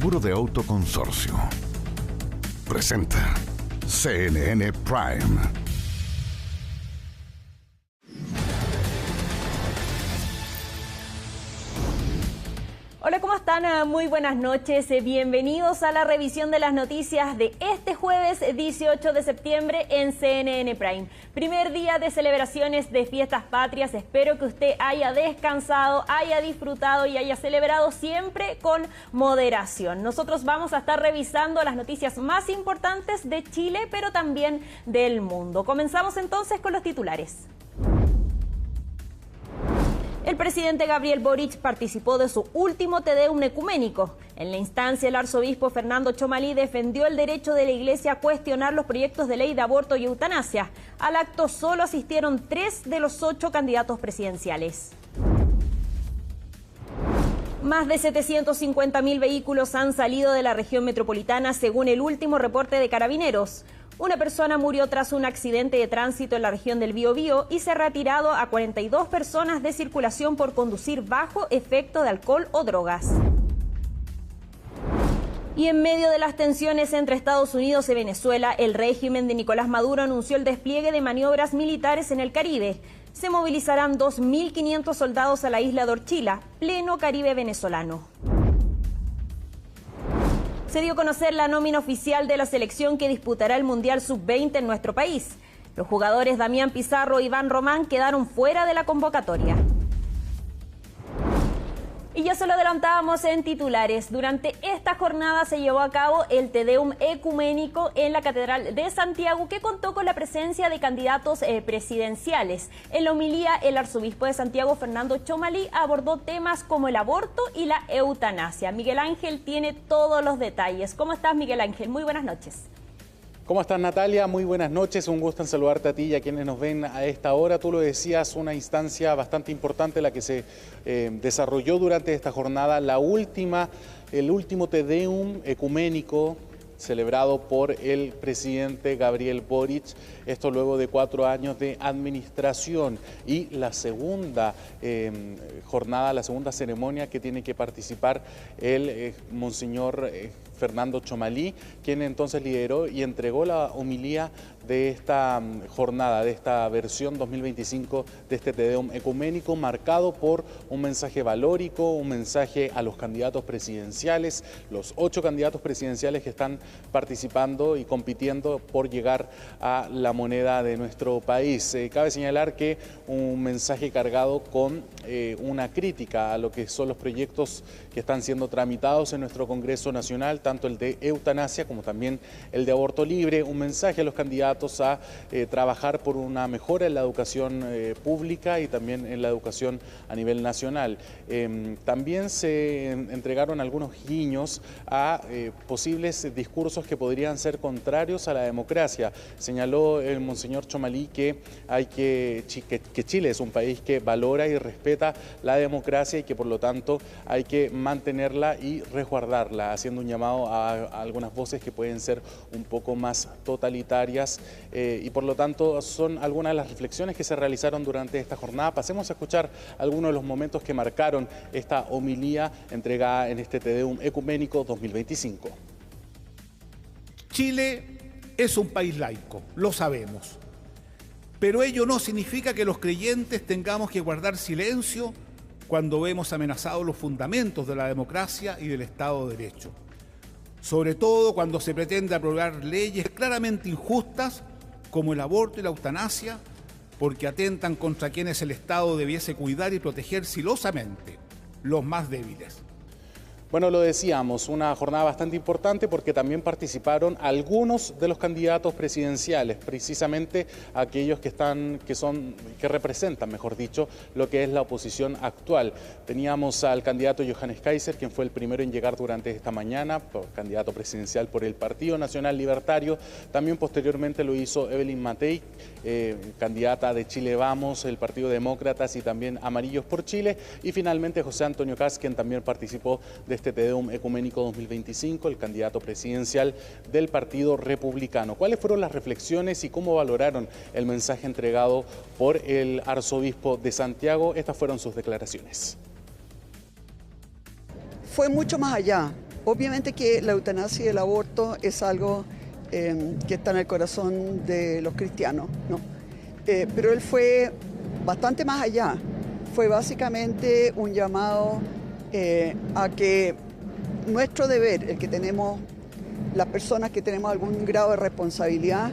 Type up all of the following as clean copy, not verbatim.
Seguro de Auto Consorcio. Presenta CNN Prime. Hola, ¿cómo están? Muy buenas noches. Bienvenidos a la revisión de las noticias de este jueves 18 de septiembre en CNN Prime. Primer día de celebraciones de fiestas patrias. Espero que usted haya descansado, haya disfrutado y haya celebrado siempre con moderación. Nosotros vamos a estar revisando las noticias más importantes de Chile, pero también del mundo. Comenzamos entonces con los titulares. El presidente Gabriel Boric participó de su último Te Deum ecuménico. En la instancia, el arzobispo Fernando Chomalí defendió el derecho de la Iglesia a cuestionar los proyectos de ley de aborto y eutanasia. Al acto solo asistieron 3 de los 8 candidatos presidenciales. Más de 750.000 vehículos han salido de la región metropolitana según el último reporte de Carabineros. Una persona murió tras un accidente de tránsito en la región del Biobío y se ha retirado a 42 personas de circulación por conducir bajo efecto de alcohol o drogas. Y en medio de las tensiones entre Estados Unidos y Venezuela, el régimen de Nicolás Maduro anunció el despliegue de maniobras militares en el Caribe. Se movilizarán 2.500 soldados a la isla de Orchila, pleno Caribe venezolano. Se dio a conocer la nómina oficial de la selección que disputará el Mundial Sub-20 en nuestro país. Los jugadores Damián Pizarro y Iván Román quedaron fuera de la convocatoria. Y ya se lo adelantábamos en titulares. Durante esta jornada se llevó a cabo el Te Deum ecuménico en la Catedral de Santiago, que contó con la presencia de candidatos presidenciales. En la homilía, el arzobispo de Santiago, Fernando Chomalí, abordó temas como el aborto y la eutanasia. Miguel Ángel tiene todos los detalles. ¿Cómo estás, Miguel Ángel? Muy buenas noches. ¿Cómo estás, Natalia? Muy buenas noches, un gusto en saludarte a ti y a quienes nos ven a esta hora. Tú lo decías, una instancia bastante importante la que se desarrolló durante esta jornada, el último Te Deum ecuménico celebrado por el presidente Gabriel Boric, esto luego de 4 años de administración, y la segunda jornada, la segunda ceremonia que tiene que participar el monseñor Fernando Chomalí, quien entonces lideró y entregó la homilía de esta jornada, de esta versión 2025 de este Te Deum ecuménico, marcado por un mensaje valórico, un mensaje a los candidatos presidenciales, los 8 candidatos presidenciales que están participando y compitiendo por llegar a la moneda de nuestro país. Cabe señalar que un mensaje cargado con una crítica a lo que son los proyectos que están siendo tramitados en nuestro Congreso Nacional, tanto el de eutanasia como también el de aborto libre, un mensaje a los candidatos a trabajar por una mejora en la educación pública y también en la educación a nivel nacional. También se entregaron algunos guiños a posibles discursos que podrían ser contrarios a la democracia. Señaló el monseñor Chomalí que Chile es un país que valora y respeta la democracia y que por lo tanto hay que mantenerla y resguardarla, haciendo un llamado a algunas voces que pueden ser un poco más totalitarias y por lo tanto son algunas de las reflexiones que se realizaron durante esta jornada. Pasemos a escuchar algunos de los momentos que marcaron esta homilía entregada en este Te Deum ecuménico 2025. Chile es un país laico, lo sabemos, pero ello no significa que los creyentes tengamos que guardar silencio cuando vemos amenazados los fundamentos de la democracia y del Estado de Derecho. Sobre todo cuando se pretende aprobar leyes claramente injustas como el aborto y la eutanasia, porque atentan contra quienes el Estado debiese cuidar y proteger celosamente, los más débiles. Bueno, lo decíamos, una jornada bastante importante porque también participaron algunos de los candidatos presidenciales, precisamente aquellos que representan, mejor dicho, lo que es la oposición actual. Teníamos al candidato Johannes Kaiser, quien fue el primero en llegar durante esta mañana, candidato presidencial por el Partido Nacional Libertario. También posteriormente lo hizo Evelyn Matei, candidata de Chile Vamos, el Partido Demócratas y también Amarillos por Chile. Y finalmente José Antonio Kast, quien también participó de este Te Deum ecuménico 2025, el candidato presidencial del Partido Republicano. ¿Cuáles fueron las reflexiones y cómo valoraron el mensaje entregado por el arzobispo de Santiago? Estas fueron sus declaraciones. Fue mucho más allá, Obviamente que la eutanasia y el aborto es algo que está en el corazón de los cristianos, ¿no? Pero él fue bastante más allá. Fue básicamente un llamado a que nuestro deber, el que tenemos, las personas que tenemos algún grado de responsabilidad,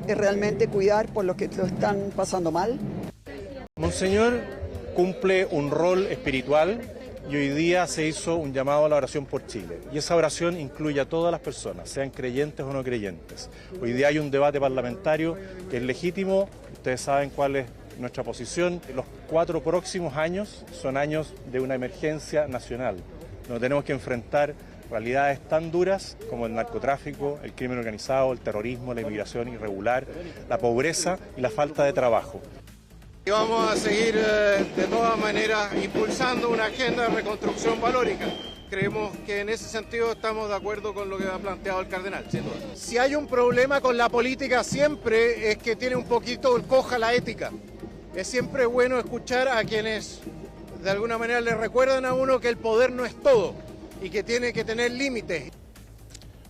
es realmente cuidar por los que lo están pasando mal. Monseñor cumple un rol espiritual y hoy día se hizo un llamado a la oración por Chile. Y esa oración incluye a todas las personas, sean creyentes o no creyentes. Hoy día hay un debate parlamentario que es legítimo, ustedes saben cuál es nuestra posición. Los 4 próximos años son años de una emergencia nacional, donde tenemos que enfrentar realidades tan duras como el narcotráfico, el crimen organizado, el terrorismo, la inmigración irregular, la pobreza y la falta de trabajo. Y vamos a seguir de todas maneras impulsando una agenda de reconstrucción valórica. Creemos que en ese sentido estamos de acuerdo con lo que ha planteado el cardenal, sin duda. Si hay un problema con la política siempre es que tiene un poquito coja la ética. Es siempre bueno escuchar a quienes de alguna manera le recuerdan a uno que el poder no es todo y que tiene que tener límites.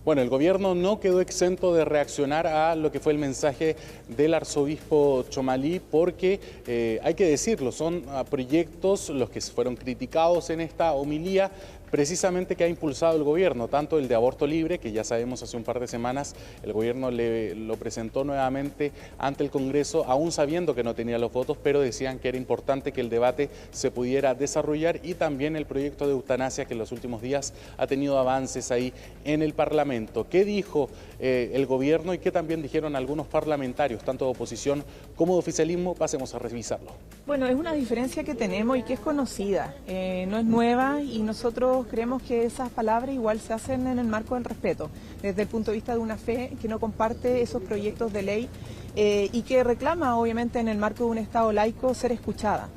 Bueno, el gobierno no quedó exento de reaccionar a lo que fue el mensaje del arzobispo Chomalí porque, hay que decirlo, son proyectos los que fueron criticados en esta homilía precisamente que ha impulsado el gobierno, tanto el de aborto libre, que ya sabemos hace un par de semanas el gobierno lo presentó nuevamente ante el Congreso, aún sabiendo que no tenía los votos, pero decían que era importante que el debate se pudiera desarrollar, y también el proyecto de eutanasia que en los últimos días ha tenido avances ahí en el Parlamento. ¿Qué dijo el gobierno y qué también dijeron algunos parlamentarios, tanto de oposición como de oficialismo? Pasemos a revisarlo. Bueno, es una diferencia que tenemos y que es conocida, no es nueva, y nosotros creemos que esas palabras igual se hacen en el marco del respeto, desde el punto de vista de una fe que no comparte esos proyectos de ley y que reclama obviamente en el marco de un Estado laico ser escuchada.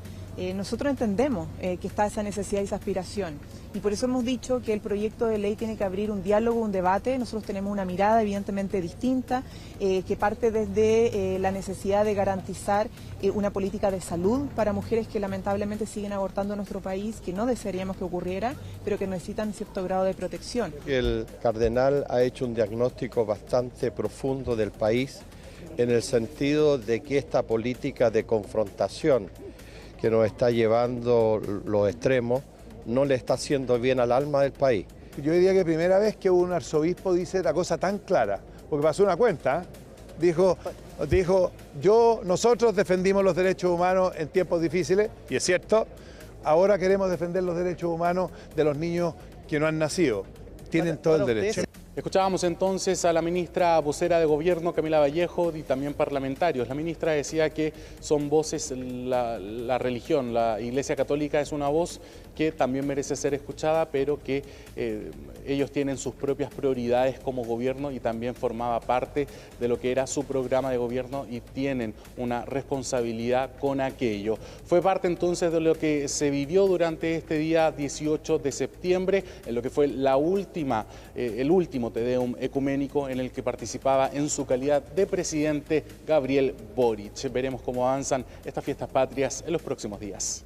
Nosotros entendemos que está esa necesidad y esa aspiración, y por eso hemos dicho que el proyecto de ley tiene que abrir un diálogo, un debate. Nosotros tenemos una mirada evidentemente distinta, que parte desde la necesidad de garantizar una política de salud para mujeres que lamentablemente siguen abortando en nuestro país, que no desearíamos que ocurriera, pero que necesitan cierto grado de protección. El cardenal ha hecho un diagnóstico bastante profundo del país, en el sentido de que esta política de confrontación que nos está llevando los extremos no le está haciendo bien al alma del país. Yo diría que primera vez que un arzobispo dice la cosa tan clara, porque pasó una cuenta, dijo, nosotros defendimos los derechos humanos en tiempos difíciles, y es cierto, ahora queremos defender los derechos humanos de los niños que no han nacido. Tienen todo el derecho. Escuchábamos entonces a la ministra vocera de Gobierno, Camila Vallejo, y también parlamentarios. La ministra decía que son voces, la religión, la Iglesia Católica es una voz que también merece ser escuchada, pero que ellos tienen sus propias prioridades como gobierno, y también formaba parte de lo que era su programa de gobierno, y tienen una responsabilidad con aquello. Fue parte entonces de lo que se vivió durante este día 18 de septiembre, en lo que fue el último Te Deum ecuménico, en el que participaba en su calidad de presidente Gabriel Boric. Veremos cómo avanzan estas fiestas patrias en los próximos días.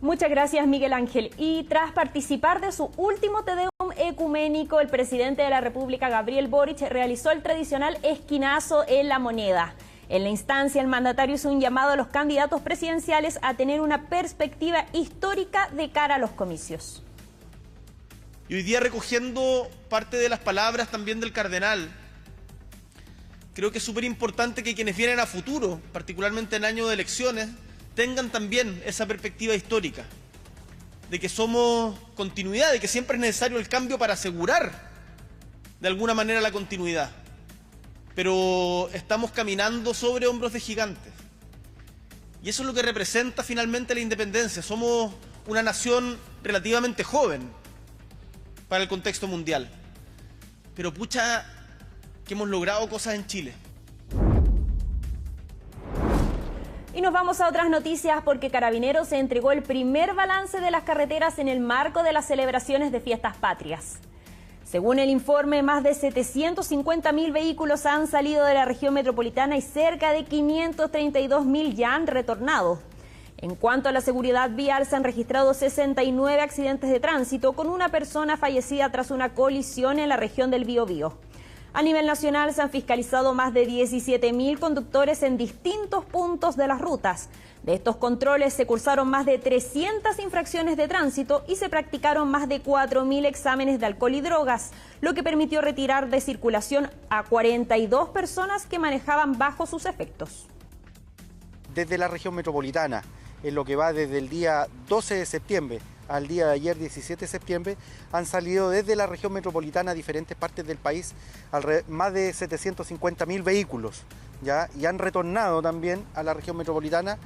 Muchas gracias, Miguel Ángel. Y tras participar de su último Te Deum ecuménico, el presidente de la República, Gabriel Boric, realizó el tradicional esquinazo en La Moneda. En la instancia, el mandatario hizo un llamado a los candidatos presidenciales a tener una perspectiva histórica de cara a los comicios. Y hoy día, recogiendo parte de las palabras también del cardenal, creo que es súper importante que quienes vienen a futuro, particularmente en año de elecciones, tengan también esa perspectiva histórica, de que somos continuidad, de que siempre es necesario el cambio para asegurar de alguna manera la continuidad. Pero estamos caminando sobre hombros de gigantes. Y eso es lo que representa finalmente la independencia. Somos una nación relativamente joven para el contexto mundial, pero pucha que hemos logrado cosas en Chile. Y nos vamos a otras noticias, porque Carabineros se entregó el primer balance de las carreteras en el marco de las celebraciones de fiestas patrias. Según el informe, más de 750.000 vehículos han salido de la región metropolitana y cerca de 532.000 ya han retornado. En cuanto a la seguridad vial, se han registrado 69 accidentes de tránsito, con una persona fallecida tras una colisión en la región del Biobío. A nivel nacional se han fiscalizado más de 17.000 conductores en distintos puntos de las rutas. De estos controles se cursaron más de 300 infracciones de tránsito y se practicaron más de 4.000 exámenes de alcohol y drogas, lo que permitió retirar de circulación a 42 personas que manejaban bajo sus efectos. Desde la región metropolitana, en lo que va desde el día 12 de septiembre al día de ayer, 17 de septiembre, han salido desde la región metropolitana a diferentes partes del país más de 750.000 vehículos, ¿ya? Y han retornado también a la región metropolitana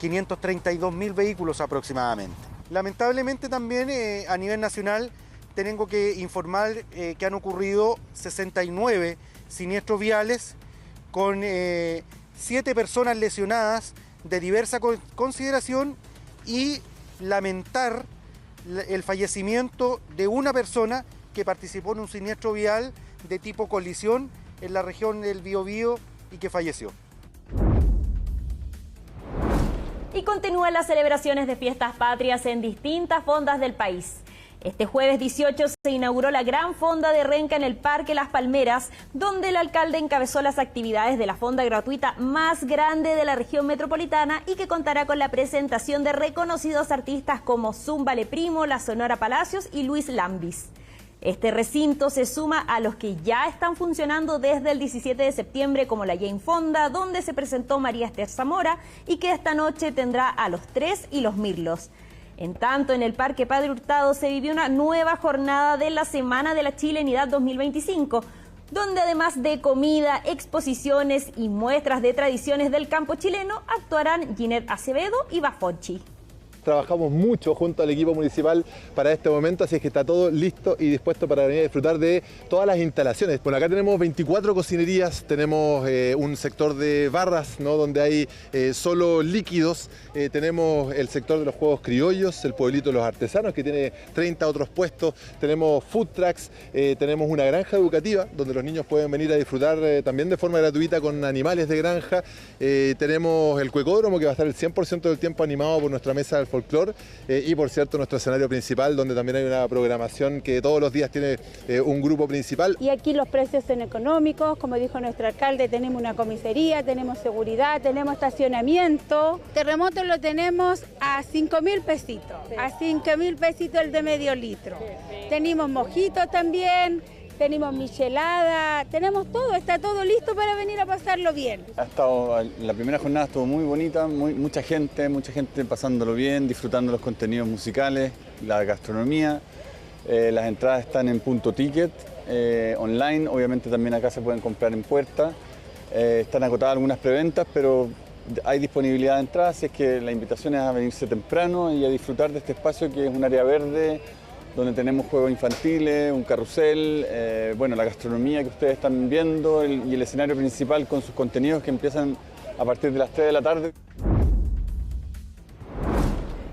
532.000 vehículos aproximadamente. Lamentablemente también a nivel nacional tengo que informar que han ocurrido 69 siniestros viales con 7 personas lesionadas de diversa consideración y lamentar el fallecimiento de una persona que participó en un siniestro vial de tipo colisión en la región del Biobío y que falleció. Y continúan las celebraciones de fiestas patrias en distintas fondas del país. Este jueves 18 se inauguró la gran fonda de Renca en el Parque Las Palmeras, donde el alcalde encabezó las actividades de la fonda gratuita más grande de la región metropolitana y que contará con la presentación de reconocidos artistas como Zumba Le Primo, la Sonora Palacios y Luis Lambis. Este recinto se suma a los que ya están funcionando desde el 17 de septiembre, como la Jane Fonda, donde se presentó María Esther Zamora y que esta noche tendrá a Los Tres y Los Mirlos. En tanto, en el Parque Padre Hurtado se vivió una nueva jornada de la Semana de la Chilenidad 2025, donde además de comida, exposiciones y muestras de tradiciones del campo chileno, actuarán Ginette Acevedo y Bafonchi. Trabajamos mucho junto al equipo municipal para este momento, así es que está todo listo y dispuesto para venir a disfrutar de todas las instalaciones. Bueno, acá tenemos 24 cocinerías, tenemos un sector de barras, ¿no?, donde hay solo líquidos, tenemos el sector de los juegos criollos, el pueblito de los artesanos, que tiene 30 otros puestos, tenemos food trucks, tenemos una granja educativa, donde los niños pueden venir a disfrutar también de forma gratuita con animales de granja, tenemos el cuecódromo, que va a estar el 100% del tiempo animado por nuestra mesa del folclore, y por cierto nuestro escenario principal, donde también hay una programación que todos los días tiene un grupo principal. Y aquí los precios son económicos, como dijo nuestro alcalde, tenemos una comisaría, tenemos seguridad, tenemos estacionamiento. Terremoto lo tenemos a 5.000 pesitos, a 5.000 pesitos el de medio litro. Tenemos mojitos también. Tenemos michelada, tenemos todo, está todo listo para venir a pasarlo bien. La primera jornada estuvo muy bonita, mucha gente pasándolo bien, disfrutando los contenidos musicales, la gastronomía. Las entradas están en Punto Ticket, online, obviamente también acá se pueden comprar en puerta. Están agotadas algunas preventas, pero hay disponibilidad de entradas, así es que la invitación es a venirse temprano y a disfrutar de este espacio que es un área verde, donde tenemos juegos infantiles, un carrusel, bueno, la gastronomía que ustedes están viendo y el escenario principal con sus contenidos que empiezan a partir de las 3 de la tarde.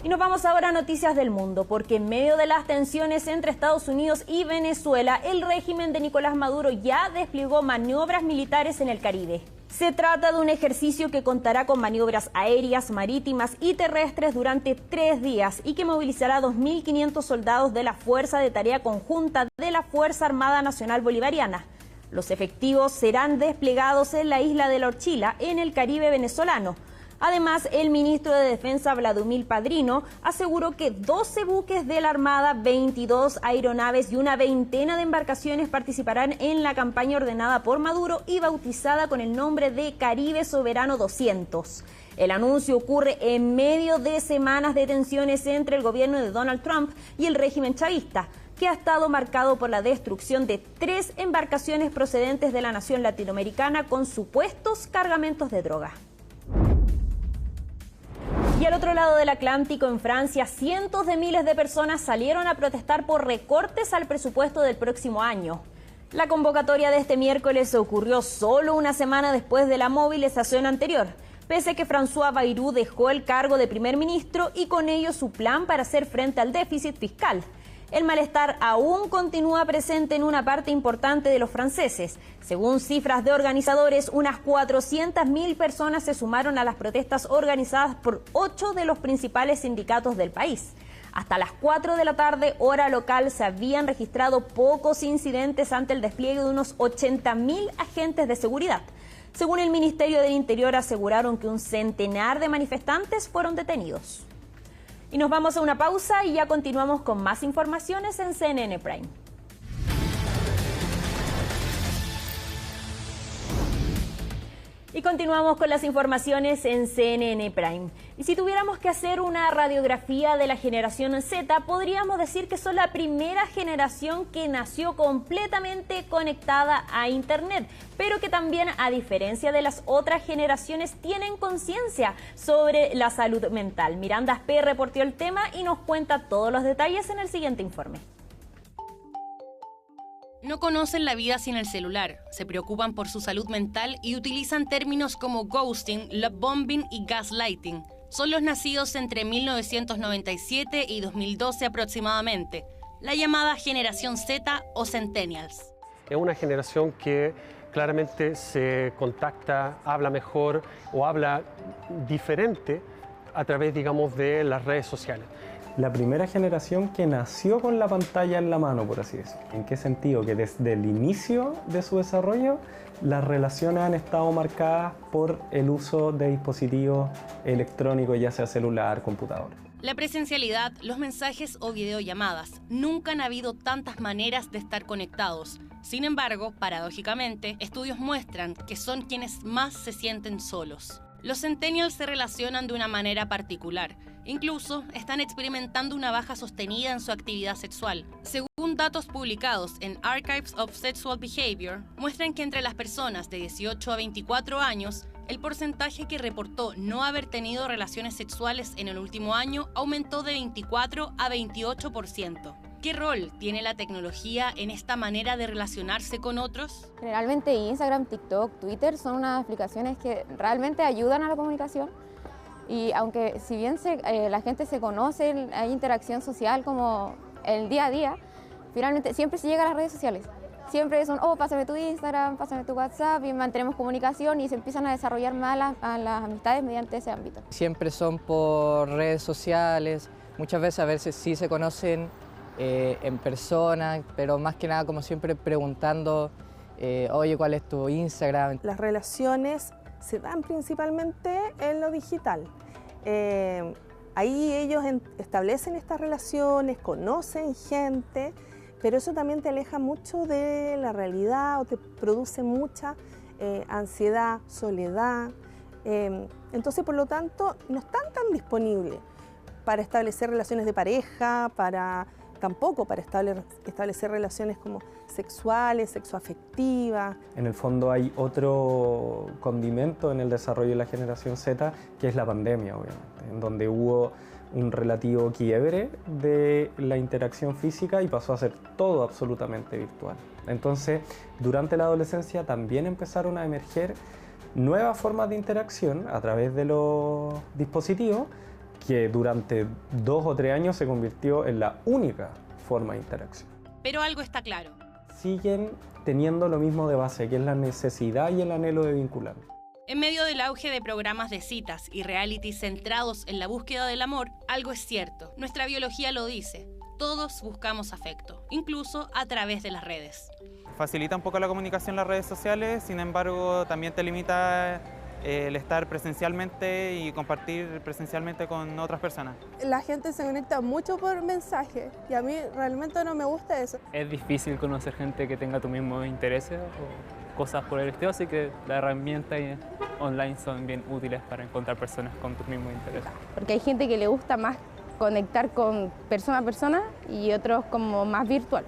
Y nos vamos ahora a noticias del mundo, porque en medio de las tensiones entre Estados Unidos y Venezuela, el régimen de Nicolás Maduro ya desplegó maniobras militares en el Caribe. Se trata de un ejercicio que contará con maniobras aéreas, marítimas y terrestres durante 3 días y que movilizará a 2.500 soldados de la Fuerza de Tarea Conjunta de la Fuerza Armada Nacional Bolivariana. Los efectivos serán desplegados en la isla de La Orchila, en el Caribe venezolano. Además, el ministro de Defensa, Vladimir Padrino, aseguró que 12 buques de la Armada, 22 aeronaves y una veintena de embarcaciones participarán en la campaña ordenada por Maduro y bautizada con el nombre de Caribe Soberano 200. El anuncio ocurre en medio de semanas de tensiones entre el gobierno de Donald Trump y el régimen chavista, que ha estado marcado por la destrucción de 3 embarcaciones procedentes de la nación latinoamericana con supuestos cargamentos de droga. Y al otro lado del Atlántico, en Francia, cientos de miles de personas salieron a protestar por recortes al presupuesto del próximo año. La convocatoria de este miércoles ocurrió solo una semana después de la movilización anterior, pese a que François Bayrou dejó el cargo de primer ministro y con ello su plan para hacer frente al déficit fiscal. El malestar aún continúa presente en una parte importante de los franceses. Según cifras de organizadores, unas 400.000 personas se sumaron a las protestas organizadas por 8 de los principales sindicatos del país. Hasta las 4 de la tarde, hora local, se habían registrado pocos incidentes ante el despliegue de unos 80.000 agentes de seguridad. Según el Ministerio del Interior, aseguraron que un centenar de manifestantes fueron detenidos. Y nos vamos a una pausa y ya continuamos con más informaciones en CNN Prime. Y continuamos con las informaciones en CNN Prime. Y si tuviéramos que hacer una radiografía de la generación Z, podríamos decir que son la primera generación que nació completamente conectada a Internet, pero que también, a diferencia de las otras generaciones, tienen conciencia sobre la salud mental. Miranda Aspe reportó el tema y nos cuenta todos los detalles en el siguiente informe. No conocen la vida sin el celular, se preocupan por su salud mental y utilizan términos como ghosting, love bombing y gaslighting. Son los nacidos entre 1997 y 2012 aproximadamente, la llamada generación Z o Centennials. Es una generación que claramente se contacta, habla mejor o habla diferente a través, digamos, de las redes sociales. La primera generación que nació con la pantalla en la mano, por así decirlo. ¿En qué sentido? Que desde el inicio de su desarrollo, las relaciones han estado marcadas por el uso de dispositivos electrónicos, ya sea celular, computador. La presencialidad, los mensajes o videollamadas. Nunca han habido tantas maneras de estar conectados. Sin embargo, paradójicamente, estudios muestran que son quienes más se sienten solos. Los Centennials se relacionan de una manera particular. Incluso están experimentando una baja sostenida en su actividad sexual. Según datos publicados en Archives of Sexual Behavior, muestran que entre las personas de 18 a 24 años, el porcentaje que reportó no haber tenido relaciones sexuales en el último año aumentó de 24 a 28%. ¿Qué rol tiene la tecnología en esta manera de relacionarse con otros? Generalmente Instagram, TikTok, Twitter son unas aplicaciones que realmente ayudan a la comunicación. Y aunque si bien la gente se conoce, hay interacción social como el día a día, finalmente siempre se llega a las redes sociales. Siempre son, pásame tu Instagram, pásame tu WhatsApp y mantenemos comunicación y se empiezan a desarrollar más las amistades mediante ese ámbito. Siempre son por redes sociales, muchas veces a veces sí se conocen en persona, pero más que nada como siempre preguntando, oye, ¿cuál es tu Instagram? Las relaciones se dan principalmente en lo digital. Ahí ellos establecen estas relaciones, conocen gente, pero eso también te aleja mucho de la realidad o te produce mucha ansiedad, soledad. Entonces, por lo tanto, no están tan disponibles para establecer relaciones de pareja, tampoco para establecer relaciones como sexuales, sexoafectivas. En el fondo hay otro condimento en el desarrollo de la generación Z, que es la pandemia, obviamente, en donde hubo un relativo quiebre de la interacción física y pasó a ser todo absolutamente virtual. Entonces, durante la adolescencia también empezaron a emerger nuevas formas de interacción a través de los dispositivos, que durante 2 o 3 años se convirtió en la única forma de interacción. Pero algo está claro. Siguen teniendo lo mismo de base, que es la necesidad y el anhelo de vincular. En medio del auge de programas de citas y realities centrados en la búsqueda del amor, algo es cierto. Nuestra biología lo dice. Todos buscamos afecto, incluso a través de las redes. Facilita un poco la comunicación las redes sociales, sin embargo, también te limita el estar presencialmente y compartir presencialmente con otras personas. La gente se conecta mucho por mensaje y a mí realmente no me gusta eso. Es difícil conocer gente que tenga tus mismos intereses o cosas por el estilo, así que las herramientas online son bien útiles para encontrar personas con tus mismos intereses. Porque hay gente que le gusta más conectar con persona a persona y otros como más virtual.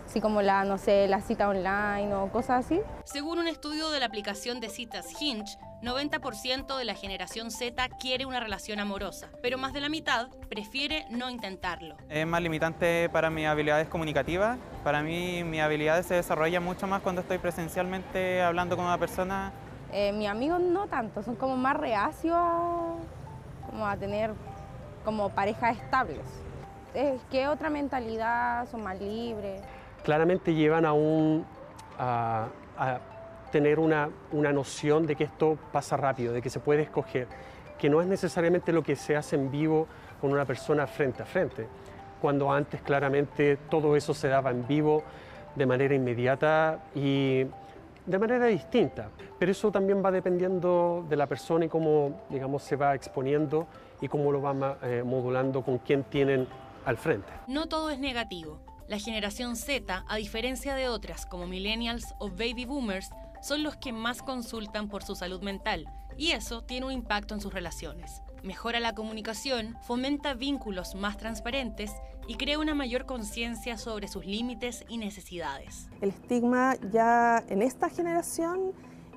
Así como la cita online o cosas así. Según un estudio de la aplicación de citas Hinge, 90% de la generación Z quiere una relación amorosa, pero más de la mitad prefiere no intentarlo. Es más limitante para mis habilidades comunicativas. Para mí, mis habilidades se desarrollan mucho más cuando estoy presencialmente hablando con una persona. Mis amigos no tanto, son como más reacios a tener como parejas estables. ¿Qué otra mentalidad? ¿Son más libres? Claramente llevan a tener una noción de que esto pasa rápido, de que se puede escoger, que no es necesariamente lo que se hace en vivo con una persona frente a frente, cuando antes claramente todo eso se daba en vivo de manera inmediata y de manera distinta. Pero eso también va dependiendo de la persona y cómo, digamos, se va exponiendo y cómo lo va modulando con quién tienen al frente. No todo es negativo. La generación Z, a diferencia de otras como millennials o baby boomers, son los que más consultan por su salud mental y eso tiene un impacto en sus relaciones. Mejora la comunicación, fomenta vínculos más transparentes y crea una mayor conciencia sobre sus límites y necesidades. El estigma ya en esta generación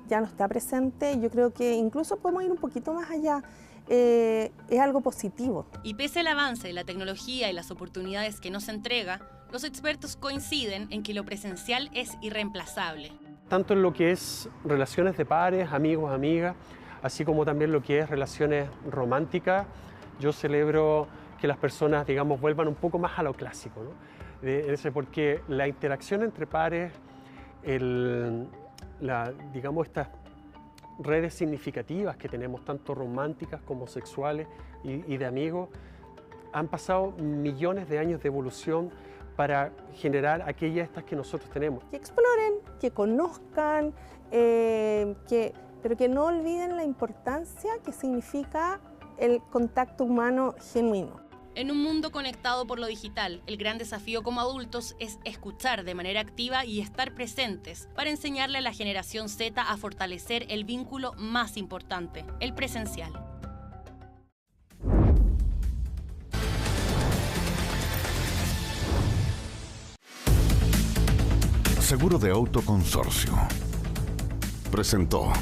ya no está presente. Yo creo que incluso podemos ir un poquito más allá. Es algo positivo. Y pese al avance de la tecnología y las oportunidades que nos entrega, los expertos coinciden en que lo presencial es irreemplazable. Tanto en lo que es relaciones de pares, amigos, amigas, así como también lo que es relaciones románticas, yo celebro que las personas, digamos, vuelvan un poco más a lo clásico, ¿no? Porque la interacción entre pares, digamos, estas redes significativas que tenemos, tanto románticas como sexuales y de amigos, han pasado millones de años de evolución para generar aquellas que nosotros tenemos. Que exploren, que conozcan, pero que no olviden la importancia que significa el contacto humano genuino. En un mundo conectado por lo digital, el gran desafío como adultos es escuchar de manera activa y estar presentes para enseñarle a la generación Z a fortalecer el vínculo más importante, el presencial. Seguro de Auto Consorcio presentó